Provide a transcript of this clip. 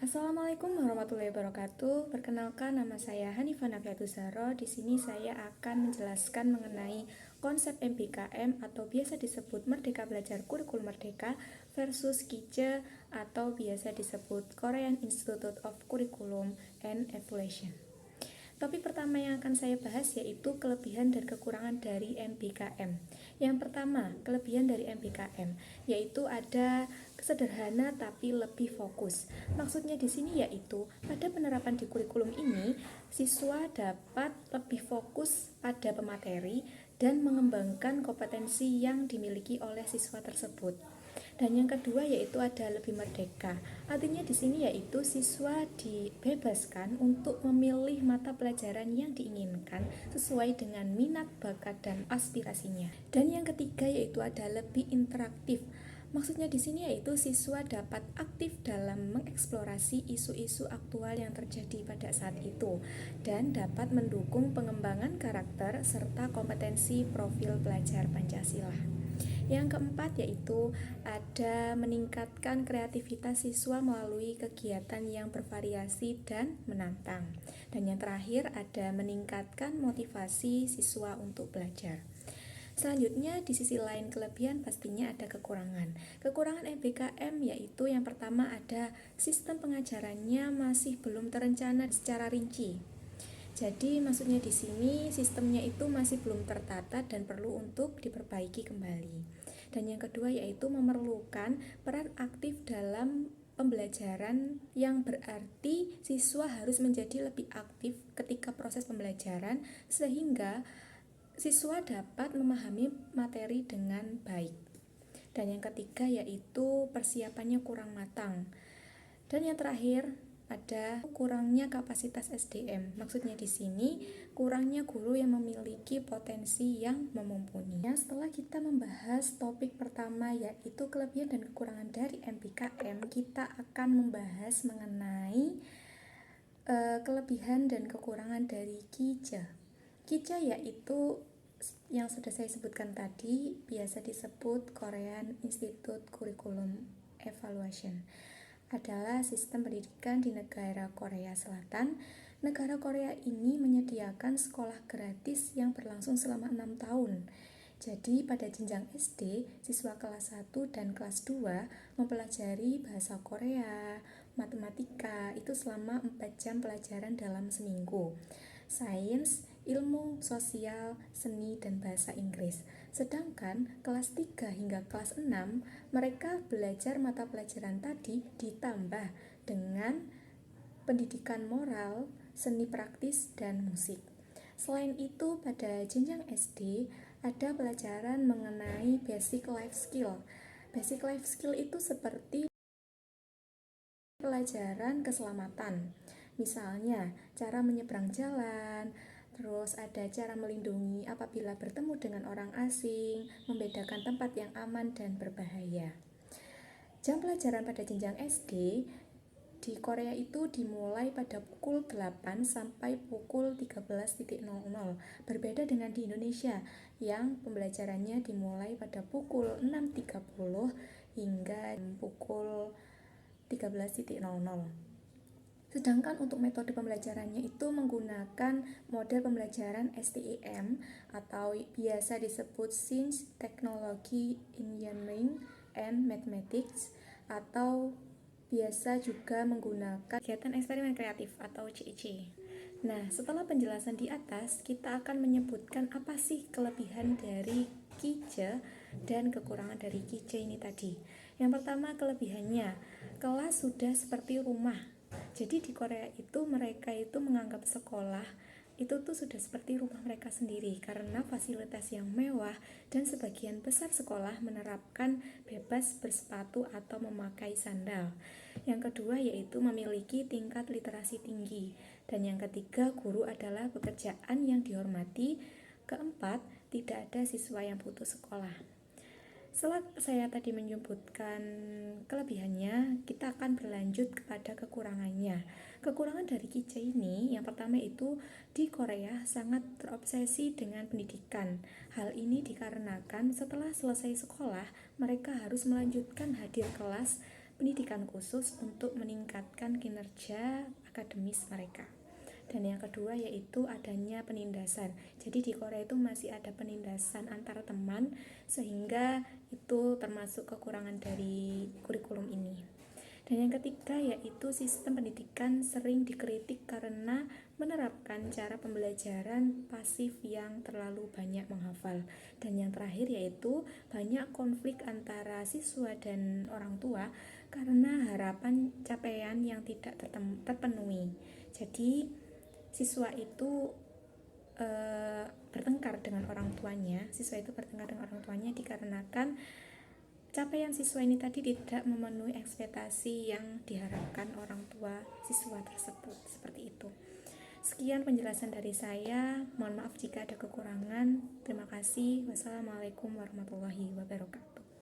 Assalamualaikum warahmatullahi wabarakatuh. Perkenalkan, nama saya Hanifah Nafiatusaro. Di sini saya akan menjelaskan mengenai konsep MBKM atau biasa disebut Merdeka Belajar Kurikulum Merdeka versus KICE atau biasa disebut Korean Institute of Curriculum and Evaluation. Topik pertama yang akan saya bahas yaitu kelebihan dan kekurangan dari MBKM. Yang pertama, kelebihan dari MBKM yaitu ada sederhana tapi lebih fokus. Maksudnya di sini yaitu pada penerapan di kurikulum ini, siswa dapat lebih fokus pada pemateri dan mengembangkan kompetensi yang dimiliki oleh siswa tersebut. Dan yang kedua yaitu ada lebih merdeka. Artinya di sini yaitu siswa dibebaskan untuk memilih mata pelajaran yang diinginkan sesuai dengan minat, bakat, dan aspirasinya. Dan yang ketiga yaitu ada lebih interaktif. Maksudnya di sini yaitu siswa dapat aktif dalam mengeksplorasi isu-isu aktual yang terjadi pada saat itu dan dapat mendukung pengembangan karakter serta kompetensi profil pelajar Pancasila. Yang keempat yaitu ada meningkatkan kreativitas siswa melalui kegiatan yang bervariasi dan menantang. Dan yang terakhir ada meningkatkan motivasi siswa untuk belajar. Selanjutnya di sisi lain kelebihan pastinya ada kekurangan. Kekurangan MBKM yaitu yang pertama ada sistem pengajarannya masih belum terencana secara rinci. Jadi maksudnya di sini sistemnya itu masih belum tertata dan perlu untuk diperbaiki kembali. Dan yang kedua yaitu memerlukan peran aktif dalam pembelajaran yang berarti siswa harus menjadi lebih aktif ketika proses pembelajaran sehingga siswa dapat memahami materi dengan baik. Dan yang ketiga yaitu persiapannya kurang matang. Dan yang terakhir ada kurangnya kapasitas SDM. Maksudnya di sini kurangnya guru yang memiliki potensi yang mumpuni. Setelah kita membahas topik pertama yaitu kelebihan dan kekurangan dari MBKM, kita akan membahas mengenai kelebihan dan kekurangan dari KICE. KICE yaitu yang sudah saya sebutkan tadi, biasa disebut Korean Institute Curriculum Evaluation, adalah sistem pendidikan di negara Korea Selatan. Negara Korea ini menyediakan sekolah gratis yang berlangsung selama 6 tahun. Jadi pada jenjang SD, siswa kelas 1 dan kelas 2 mempelajari bahasa Korea, matematika, itu selama 4 jam pelajaran dalam seminggu. Sains, ilmu sosial, seni, dan bahasa Inggris. Sedangkan kelas 3 hingga kelas 6 mereka belajar mata pelajaran tadi ditambah dengan pendidikan moral, seni praktis, dan musik. Selain itu pada jenjang SD ada pelajaran mengenai basic life skill. Basic life skill itu seperti pelajaran keselamatan. Misalnya, cara menyeberang jalan, terus ada cara melindungi apabila bertemu dengan orang asing, membedakan tempat yang aman dan berbahaya. Jam pelajaran pada jenjang SD di Korea itu dimulai pada pukul 8 sampai pukul 13.00. Berbeda dengan di Indonesia yang pembelajarannya dimulai pada pukul 6.30 hingga pukul 13.00. Sedangkan untuk metode pembelajarannya itu menggunakan model pembelajaran STEM atau biasa disebut Science, Technology, Engineering, and Mathematics, atau biasa juga menggunakan kegiatan eksperimen kreatif atau CEC. Nah, setelah penjelasan di atas, kita akan menyebutkan apa sih kelebihan dari KICE dan kekurangan dari KICE ini tadi. Yang pertama kelebihannya, kelas sudah seperti rumah. Jadi di Korea itu mereka itu menganggap sekolah itu tuh sudah seperti rumah mereka sendiri karena fasilitas yang mewah dan sebagian besar sekolah menerapkan bebas bersepatu atau memakai sandal. Yang kedua yaitu memiliki tingkat literasi tinggi. Dan yang ketiga, guru adalah pekerjaan yang dihormati. Keempat, tidak ada siswa yang putus sekolah. Setelah saya tadi menyebutkan kelebihannya, kita akan berlanjut kepada kekurangannya. Kekurangan dari KICE ini, yang pertama itu di Korea sangat terobsesi dengan pendidikan. Hal ini dikarenakan setelah selesai sekolah, mereka harus melanjutkan hadir kelas pendidikan khusus untuk meningkatkan kinerja akademis mereka. Dan yang kedua yaitu adanya penindasan. Jadi di Korea itu masih ada penindasan antar teman, sehingga itu termasuk kekurangan dari kurikulum ini. Dan yang ketiga yaitu sistem pendidikan sering dikritik karena menerapkan cara pembelajaran pasif yang terlalu banyak menghafal. Dan yang terakhir yaitu banyak konflik antara siswa dan orang tua karena harapan capaian yang tidak terpenuhi. Jadi siswa itu bertengkar dengan orang tuanya. Dikarenakan capaian siswa ini tadi tidak memenuhi ekspektasi yang diharapkan orang tua siswa tersebut. Seperti itu. Sekian penjelasan dari saya. Mohon maaf jika ada kekurangan. Terima kasih. Wassalamualaikum warahmatullahi wabarakatuh.